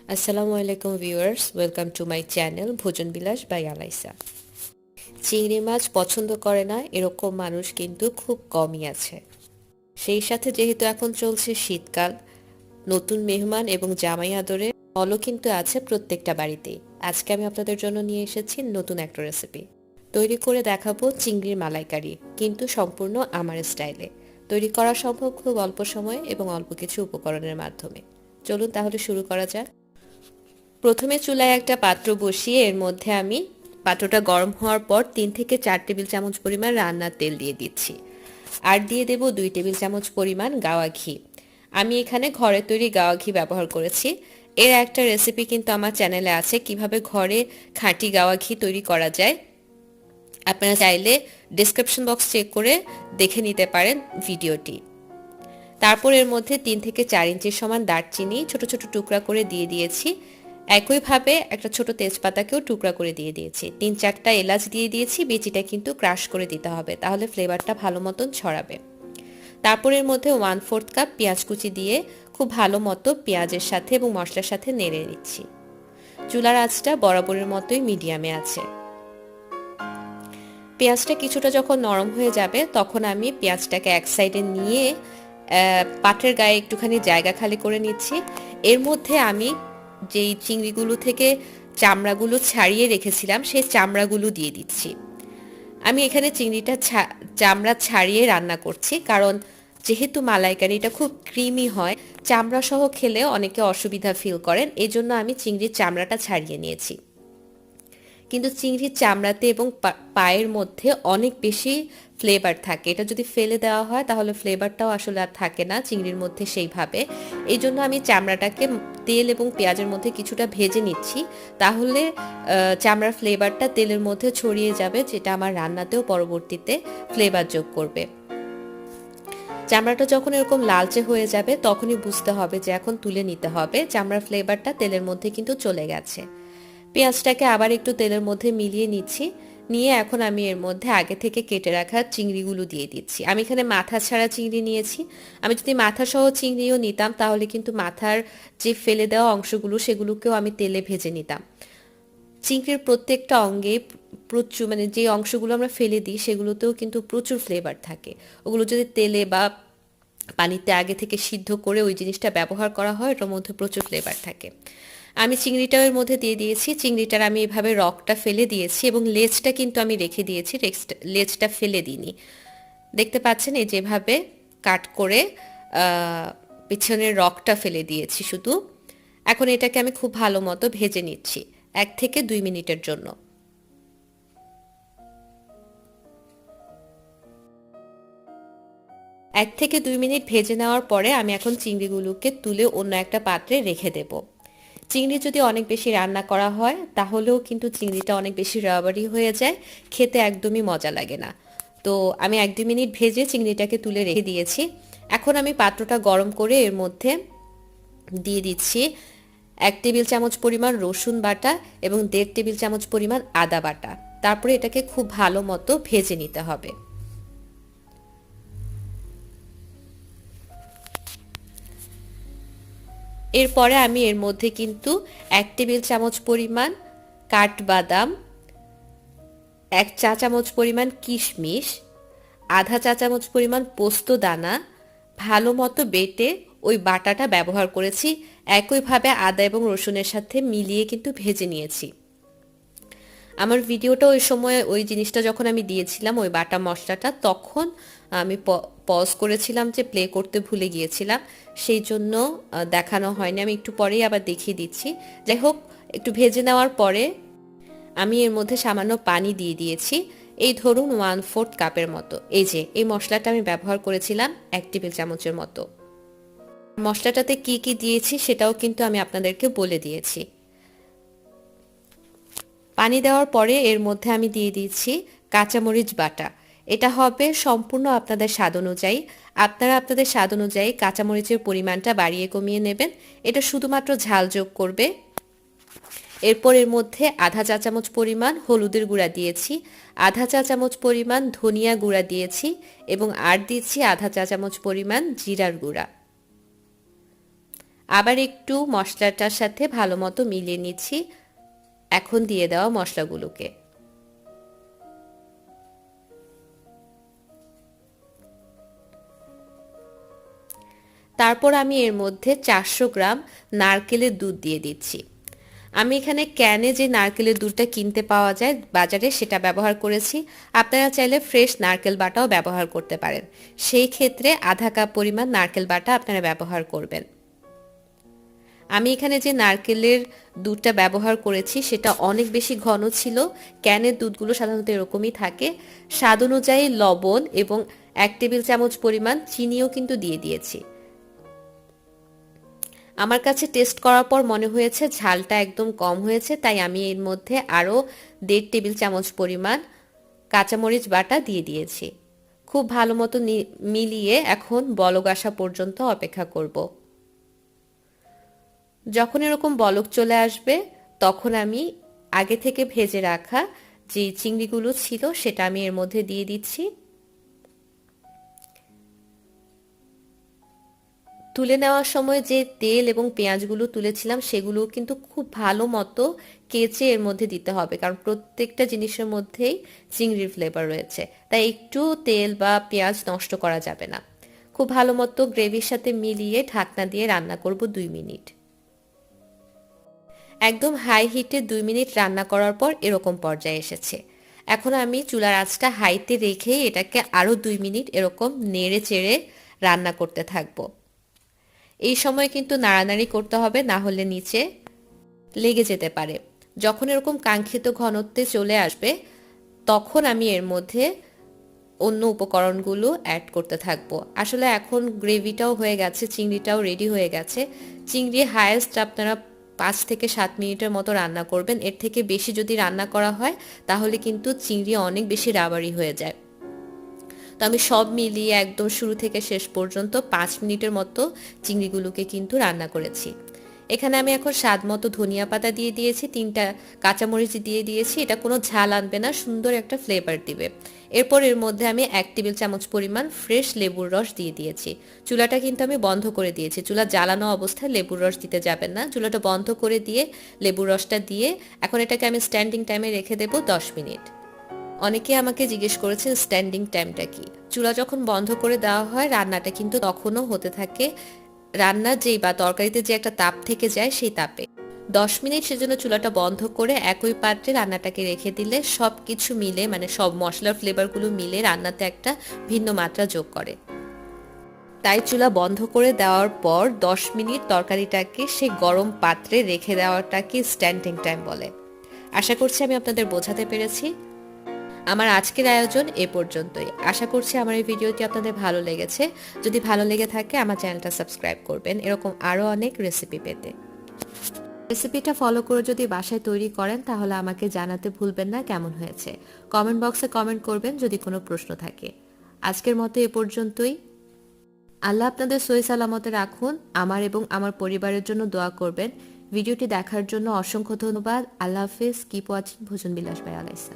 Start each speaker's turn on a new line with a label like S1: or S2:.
S1: আসসালামু আলাইকুম viewers, welcome to my channel ভোজন বিলাস বাই আলাইসা। চিংড়ি মাছ পছন্দ করে না এরকম মানুষ কিন্তু খুব কমই আছে। সেই সাথে যেহেতু এখন চলছে শীতকাল, নতুন মেহমান এবং জামাই আদরে ফলও কিন্তু আছে প্রত্যেকটা বাড়িতেই। আজকে আমি আপনাদের জন্য নিয়ে এসেছি নতুন একটা রেসিপি। তৈরি করে দেখাবো চিংড়ির মালাইকারি, কিন্তু সম্পূর্ণ আমার স্টাইলে। তৈরি করা সম্ভব খুব অল্প সময়ে এবং অল্প কিছু উপকরণের মাধ্যমে। চলুন তাহলে শুরু করা যাক। প্রথমে চুলায় একটা পাত্র বসিয়ে এর মধ্যে আমি পাত্রটা গরম হওয়ার পর 3 থেকে 4 টেবিল চামচ পরিমাণ রান্নার তেল দিয়ে দিচ্ছি। আর দিয়ে দেব 2 টেবিল চামচ পরিমাণ গাওয়া ঘি। আমি এখানে ঘরে তৈরি গাওয়া ঘি ব্যবহার করেছি। এর একটা রেসিপি কিন্তু আমার চ্যানেলে আছে কিভাবে ঘরে খাঁটি গাওয়া ঘি তৈরি করা যায়। আপনারা চাইলে ডেসক্রিপশন বক্স চেক করে দেখে নিতে পারেন ভিডিওটি। তারপর এর মধ্যে 3 থেকে 4 ইঞ্চির সমান দারচিনি ছোট ছোট টুকরা করে দিয়ে দিয়েছি। একইভাবে একটা ছোট তেজপাতাকেও টুকরা করে দিয়ে দিয়েছি। 3-4টা এলাচ দিয়ে দিয়েছি, বিচিটা কিন্তু ক্রাশ করে দিতে হবে, তাহলে ফ্লেভারটা ভালো মতন ছড়াবে। তারপর এর মধ্যে 1/4 কাপ পেঁয়াজ কুচি দিয়ে খুব ভালো মতো পেঁয়াজের সাথে এবং মশলার সাথে নেড়ে নিচ্ছি। চুলার আঁচটা বরাবরের মতোই মিডিয়ামে আছে। পেঁয়াজটা কিছুটা যখন নরম হয়ে যাবে তখন আমি পেঁয়াজটাকে এক সাইডে নিয়ে পাটের গায়ে একটুখানি জায়গা খালি করে নিচ্ছি। এর মধ্যে আমি যেই চিংড়িগুলো থেকে চামড়াগুলো ছাড়িয়ে রেখেছিলাম সেই চামড়াগুলো দিয়ে দিচ্ছি। আমি এখানে চিংড়িটা চামড়া ছাড়িয়ে রান্না করছি, কারণ যেহেতু মালাইকারিটা খুব ক্রিমি হয়, চামড়া সহ খেলে অনেকে অসুবিধা ফিল করেন, এজন্য আমি চিংড়ির চামড়াটা ছাড়িয়ে নিয়েছি। কিন্তু চিংড়ির চামড়াতে এবং পায়ের মধ্যে অনেক বেশি ফ্লেভার থাকে। এটা যদি ফেলে দেওয়া হয় তাহলে ফ্লেভারটাও আসলে আর থাকে না চিংড়ির মধ্যে সেইভাবে। এই জন্য আমি চামড়াটাকে তেল এবং পেঁয়াজের মধ্যে কিছুটা ভেজে নিচ্ছি, তাহলে চামড়ার ফ্লেভারটা তেলের মধ্যে ছড়িয়ে যাবে, যেটা আমার রান্নাতেও পরবর্তীতে ফ্লেভার যোগ করবে। চামড়াটা যখন এরকম লালচে হয়ে যাবে তখনই বুঝতে হবে যে এখন তুলে নিতে হবে, চামড়ার ফ্লেভারটা তেলের মধ্যে কিন্তু চলে গেছে। পেঁয়াজটাকে আবার একটু তেলের মধ্যে মিলিয়ে নিচ্ছি। নিয়ে এখন আমি এর মধ্যে আগে থেকে কেটে রাখা চিংড়িগুলো দিয়ে দিচ্ছি। আমি এখানে মাথা ছাড়া চিংড়ি নিয়েছি। আমি যদি মাথা সহ চিংড়িও নিতাম তাহলে কিন্তু মাথার যে ফেলে দেওয়া অংশগুলো সেগুলোকেও আমি তেলে ভেজে নিতাম। চিংড়ির প্রত্যেকটা অঙ্গে প্রচুর যে অংশগুলো আমরা ফেলে দিই সেগুলোতেও কিন্তু প্রচুর ফ্লেভার থাকে। ওগুলো যদি তেলে বা পানিতে আগে থেকে সিদ্ধ করে ওই জিনিসটা ব্যবহার করা হয়, এটার মধ্যে প্রচুর ফ্লেভার থাকে। আমি চিংড়িটাও এর মধ্যে দিয়ে দিয়েছি। চিংড়িটার আমি এভাবে রকটা ফেলে দিয়েছি এবং লেজটা কিন্তু আমি রেখে দিয়েছি, লেজটা ফেলে দিইনি। দেখতে পাচ্ছেন এই যেভাবে কাট করে পিছনের রকটা ফেলে দিয়েছি শুধু। এখন এটাকে আমি খুব ভালো মতো ভেজে নিচ্ছি 1 থেকে 2 মিনিটের জন্য। 1 থেকে 2 মিনিট ভেজে নেওয়ার পরে আমি এখন চিংড়িগুলোকে তুলে অন্য একটা পাত্রে রেখে দেব। চিংড়ি যদি অনেক বেশি রান্না করা হয় তাহলেও কিন্তু চিংড়িটা অনেক বেশি রাবারি হয়ে যায়, খেতে একদমই মজা লাগে না। তো আমি 1-2 মিনিট ভেজে চিংড়িটাকে তুলে রেখে দিয়েছি। এখন আমি পাত্রটা গরম করে এর মধ্যে দিয়ে দিচ্ছি 1 টেবিল চামচ পরিমাণ রসুন বাটা এবং 1.5 টেবিল চামচ পরিমাণ আদা বাটা। তারপরে এটাকে খুব ভালো মতো ভেজে নিতে হবে। এরপরে আমি এর মধ্যে কিন্তু 1 টেবিল চামচ পরিমাণ কাঠবাদাম, 1 চা চামচ পরিমাণ কিশমিশ, আধা চা চামচ পরিমাণ পোস্ত দানা ভালো মতো বেটে ওই বাটাটা ব্যবহার করেছি। একইভাবে আদা এবং রসুনের সাথে মিলিয়ে কিন্তু ভেজে নিয়েছি। আমার ভিডিওটা ওই সময় ওই জিনিসটা যখন আমি দিয়েছিলাম ওই বাটা মশলাটা, তখন আমি পজ করেছিলাম যে প্লে করতে ভুলে গিয়েছিলাম, সেই জন্য দেখানো হয়নি। আমি একটু পরেই আবার দেখিয়ে দিচ্ছি। যাই হোক, একটু ভেজে নেওয়ার পরে আমি এর মধ্যে সামান্য পানি দিয়ে দিয়েছি। এই ধরুন 1/4 কাপের মতো। এই যে এই মশলাটা আমি ব্যবহার করেছিলাম 1 টেবিল চামচের মতো। মশলাটাতে কি কি দিয়েছি সেটাও কিন্তু আমি আপনাদেরকে বলে দিয়েছি। পানি দেওয়ার পরে এর মধ্যে আমি দিয়ে দিচ্ছি কাঁচামরিচ বাটা। এটা হবে সম্পূর্ণ আপনাদের স্বাদ অনুযায়ী। আপনারা আপনাদের স্বাদ অনুযায়ী কাঁচামরিচের পরিমাণটা বাড়িয়ে কমিয়ে নেবেন। এটা শুধুমাত্র ঝাল যোগ করবে। এরপর এর মধ্যে আধা চা চামচ পরিমাণ হলুদের গুঁড়া দিয়েছি, আধা চা চামচ পরিমাণ ধনিয়া গুঁড়া দিয়েছি এবং আর দিচ্ছি আধা চা চামচ পরিমাণ জিরার গুঁড়া। আবার একটু মশলাটার সাথে ভালো মতো মিলিয়ে নিচ্ছি এখন দিয়ে দেওয়া মশলাগুলোকে। তারপর আমি এর মধ্যে 400 গ্রাম নারকেলের দুধ দিয়ে দিচ্ছি। আমি এখানে ক্যানে যে নারকেলের দুধটা কিনতে পাওয়া যায় বাজারে সেটা ব্যবহার করেছি। আপনারা চাইলে ফ্রেশ নারকেল বাটাও ব্যবহার করতে পারেন। সেই ক্ষেত্রে আধা কাপ পরিমাণ নারকেল বাটা আপনারা ব্যবহার করবেন। আমি এখানে যে নারকেলের দুধটা ব্যবহার করেছি সেটা অনেক বেশি ঘন ছিল। ক্যানের দুধগুলো সাধারণত এরকমই থাকে। স্বাদ অনুযায়ী লবণ এবং 1 টেবিল চামচ পরিমাণ চিনিও কিন্তু দিয়ে দিয়েছি। আমার কাছে টেস্ট করার পর মনে হয়েছে ঝালটা একদম কম হয়েছে, তাই আমি এর মধ্যে আরও 1.5 টেবিল চামচ পরিমাণ কাঁচামরিচ বাটা দিয়ে দিয়েছি। খুব ভালো মতো মিলিয়ে এখন বলক আসা পর্যন্ত অপেক্ষা করব। যখন এরকম বলক চলে আসবে তখন আমি আগে থেকে ভেজে রাখা যে চিংড়িগুলো ছিল সেটা আমি এর মধ্যে দিয়ে দিচ্ছি। তুলে নেওয়ার সময় যে তেল এবং পেঁয়াজগুলো তুলেছিলাম সেগুলো কিন্তু খুব ভালো মতো কেচে এর মধ্যে দিতে হবে, কারণ প্রত্যেকটা জিনিসের মধ্যেই চিংড়ির ফ্লেভার রয়েছে, তাই একটু তেল বা পেঁয়াজ নষ্ট করা যাবে না। খুব ভালো মতো গ্রেভির সাথে মিলিয়ে ঢাকনা দিয়ে রান্না করব 2 মিনিট। একদম হাই হিটে 2 মিনিট রান্না করার পর এরকম পর্যায়ে এসেছে। এখন আমি চুলার আঁচটা হাইতে রেখে এটাকে আরও 2 মিনিট এরকম নেড়ে চেড়ে রান্না করতে থাকবো। এই সময় কিন্তু নাড়ানাড়ি করতে হবে, না হলে নিচে লেগে যেতে পারে। যখন এরকম কাঙ্ক্ষিত ঘনত্বে চলে আসবে তখন আমি এর মধ্যে অন্য উপকরণগুলো অ্যাড করতে থাকবো। আসলে এখন গ্রেভিটাও হয়ে গেছে, চিংড়িটাও রেডি হয়ে গেছে। চিংড়ি হায়েস্ট আপনারা 5 থেকে 7 মিনিটের মতো রান্না করবেন। এর থেকে বেশি যদি রান্না করা হয় তাহলে কিন্তু চিংড়ি অনেক বেশি রাবারি হয়ে যায়। তো আমি সব মিলিয়ে একদম শুরু থেকে শেষ পর্যন্ত 5 মিনিটের মতো চিংড়িগুলোকে কিন্তু রান্না করেছি। এখানে আমি এখন স্বাদ মতো ধনিয়া পাতা দিয়ে দিয়েছি, 3টা কাঁচামরিচ দিয়ে দিয়েছি। এটা কোনো ঝাল আনবে না, সুন্দর একটা ফ্লেভার দিবে। এরপর এর মধ্যে আমি 1 টেবিল চামচ পরিমাণ ফ্রেশ লেবুর রস দিয়ে দিয়েছি। চুলাটা কিন্তু আমি বন্ধ করে দিয়েছি। চুলা জ্বালানো অবস্থায় লেবুর রস দিতে যাবেন না। চুলাটা বন্ধ করে দিয়ে লেবুর রসটা দিয়ে এখন এটাকে আমি স্ট্যান্ডিং টাইমে রেখে দেব 10 মিনিট। অনেকে আমাকে জিজ্ঞেস করেছেন স্ট্যান্ডিং টাইমটা কি। চুলা যখন বন্ধ করে দেওয়া হয় রান্নাটা কিন্তু তখনও হতে থাকে রান্নার যেই বা তরকারিতে যে একটা তাপ থেকে যায় সেই তাপে। 10 মিনিট সেজন্য চুলাটা বন্ধ করে একই পাত্রে রান্নাটাকে রেখে দিলে সব কিছু মিলে, মানে সব মশলার ফ্লেভারগুলো মিলে রান্নাতে একটা ভিন্ন মাত্রা যোগ করে। তাই চুলা বন্ধ করে দেওয়ার পর 10 মিনিট তরকারিটাকে সেই গরম পাত্রে রেখে দেওয়াটাকে স্ট্যান্ডিং টাইম বলে। আশা করছি আমি আপনাদের বোঝাতে পেরেছি। আমার আজকের আয়োজন এ পর্যন্তই। আশা করছি আমার এই ভিডিওটি আপনাদের ভালো লেগেছে। যদি ভালো লেগে থাকে আমার চ্যানেলটা সাবস্ক্রাইব করবেন এরকম আরও অনেক রেসিপি পেতে। রেসিপিটা ফলো করে যদি বাসায় তৈরি করেন তাহলে আমাকে জানাতে ভুলবেন না কেমন হয়েছে। কমেন্ট বক্সে কমেন্ট করবেন যদি কোনো প্রশ্ন থাকে। আজকের মতো এ পর্যন্তই। আল্লাহ আপনাদের সহি সালামতে রাখুন। আমার এবং আমার পরিবারের জন্য দোয়া করবেন। ভিডিওটি দেখার জন্য অসংখ্য ধন্যবাদ। আল্লাহ হাফেজ। Keep watching. ভোজন বিলাস ভাই আলাইসা।